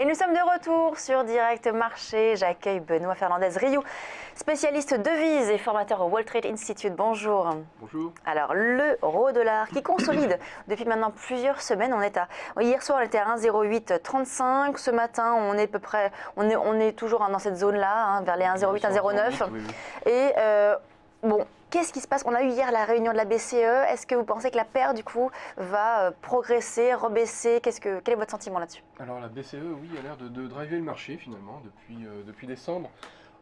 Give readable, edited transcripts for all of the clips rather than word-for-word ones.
Et nous sommes de retour sur Direct Marché. J'accueille Benoît Fernandez-Rioux, spécialiste devises et formateur au World Trade Institute. Bonjour. Bonjour. Alors, l'euro-dollar qui consolide depuis maintenant plusieurs semaines. Hier soir, on était à 1,0835. Ce matin, on est à peu près, on est toujours dans cette zone-là, vers les 1,08, 1,09. Oui. Et bon. Qu'est-ce qui se passe? On a eu hier la réunion de la BCE. Est-ce que vous pensez que la paire, du coup, va progresser, rebaisser? Quel est votre sentiment là-dessus? Alors la BCE, oui, a l'air de driver le marché finalement depuis décembre.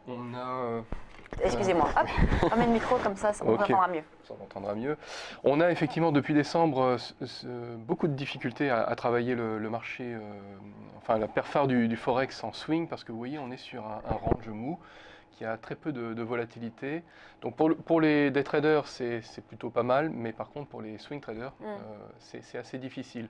On a... Excusez-moi, hop, on met le micro comme ça, on entendra mieux. Ça entendra mieux. On a effectivement depuis décembre beaucoup de difficultés à travailler le marché, enfin la paire phare du Forex en swing, parce que vous voyez, on est sur un range mou qui a très peu de volatilité. Donc pour les day traders, c'est plutôt pas mal, mais par contre pour les swing traders, c'est assez difficile.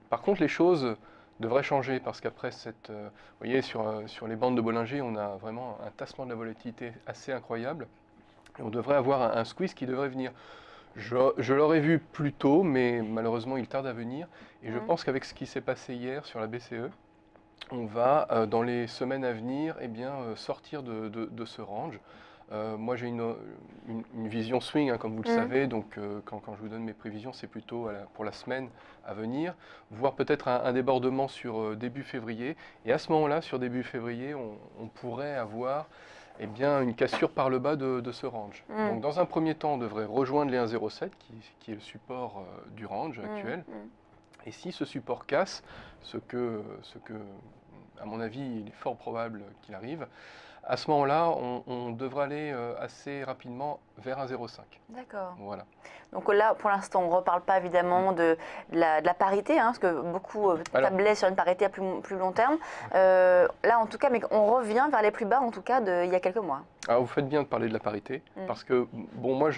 Par contre, les choses devraient changer, parce qu'après vous voyez, sur les bandes de Bollinger, on a vraiment un tassement de la volatilité assez incroyable. Et on devrait avoir un squeeze qui devrait venir. Je l'aurais vu plus tôt, mais malheureusement il tarde à venir. Et je pense qu'avec ce qui s'est passé hier sur la BCE, on va, dans les semaines à venir, sortir de ce range. Moi, j'ai une vision swing, comme vous le savez, donc quand je vous donne mes prévisions, c'est plutôt pour la semaine à venir, voire peut-être un débordement sur début février. Et à ce moment-là, sur début février, on pourrait avoir une cassure par le bas de ce range. Donc, dans un premier temps, on devrait rejoindre les 1,07, qui est le support du range actuel. Et si ce support casse, ce que, à mon avis, il est fort probable qu'il arrive, à ce moment-là, on devrait aller assez rapidement vers 1,05. D'accord. Voilà. Donc là, pour l'instant, on ne reparle pas évidemment de la parité, parce que beaucoup tablaient sur une parité à plus long terme. Là, en tout cas, mais on revient vers les plus bas, en tout cas, d'il y a quelques mois. Alors, vous faites bien de parler de la parité, parce que, bon, moi,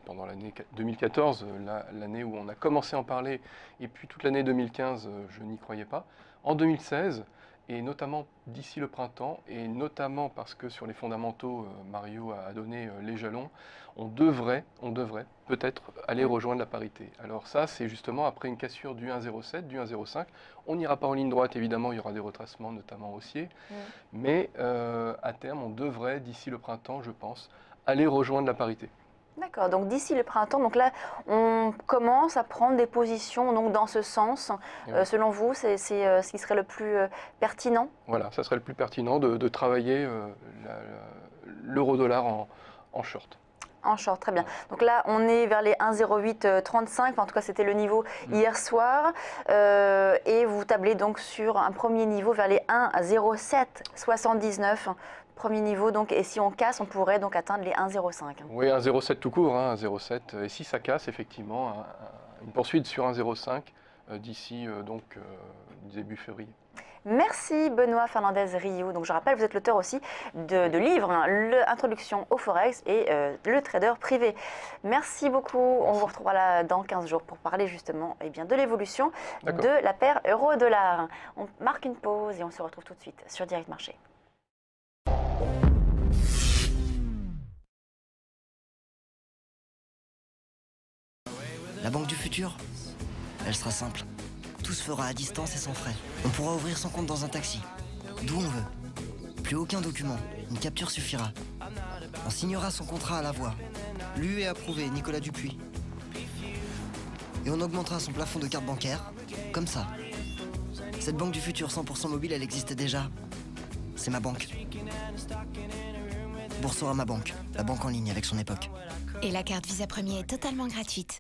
pendant l'année 2014, l'année où on a commencé à en parler, et puis toute l'année 2015, je n'y croyais pas. En 2016, et notamment d'ici le printemps, et notamment parce que sur les fondamentaux, Mario a donné les jalons, on devrait peut-être aller rejoindre la parité. Alors ça, c'est justement après une cassure du 1,07, du 1,05. On n'ira pas en ligne droite, évidemment, il y aura des retracements, notamment haussiers. Mais à terme, on devrait, d'ici le printemps, je pense, aller rejoindre la parité. D'accord, donc d'ici le printemps, donc là, on commence à prendre des positions donc, dans ce sens. Selon vous, c'est ce qui serait le plus pertinent? Voilà, ça serait le plus pertinent de travailler l'euro-dollar en short. En short, très bien. Donc là, on est vers les 1,0835, en tout cas c'était le niveau hier soir. Et vous tablez donc sur un premier niveau vers les 1,0779. Premier niveau, donc, et si on casse, on pourrait donc atteindre les 1,05. Oui, 1,07 tout court, 1,07. Et si ça casse, effectivement, une poursuite sur 1,05 d'ici début février. Merci Benoît Fernandez-Rioux. Donc je rappelle, vous êtes l'auteur aussi de livres, l'Introduction au Forex et le trader privé. Merci beaucoup. Merci. On vous retrouvera là dans 15 jours pour parler justement de l'évolution de la paire euro-dollar. On marque une pause et on se retrouve tout de suite sur Direct Marché. La banque du futur, elle sera simple. Tout se fera à distance et sans frais. On pourra ouvrir son compte dans un taxi, d'où on veut. Plus aucun document, une capture suffira. On signera son contrat à la voix. Lu et approuvé, Nicolas Dupuis. Et on augmentera son plafond de carte bancaire, comme ça. Cette banque du futur 100% mobile, elle existe déjà. C'est ma banque. Boursorama Banque, la banque en ligne avec son époque. Et la carte Visa Premier est totalement gratuite.